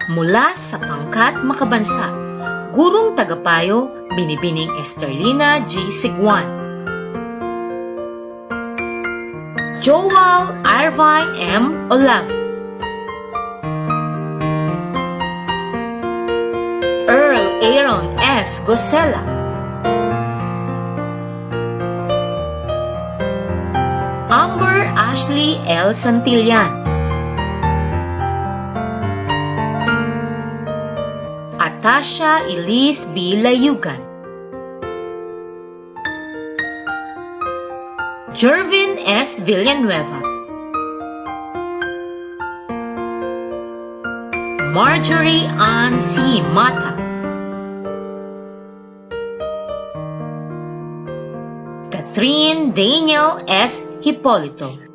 Mula sa pangkat makabansa, gurong tagapayo, Binibining Esterlina G. Siguan. Joel Irvine M. Olav. Earl Aaron S. Gosela. Amber Ashley L. Santillan. Atasha Elise B. Layugan. Jervin S. Villanueva. Marjorie Ann C. Mata. Catherine Daniel S. Hipolito.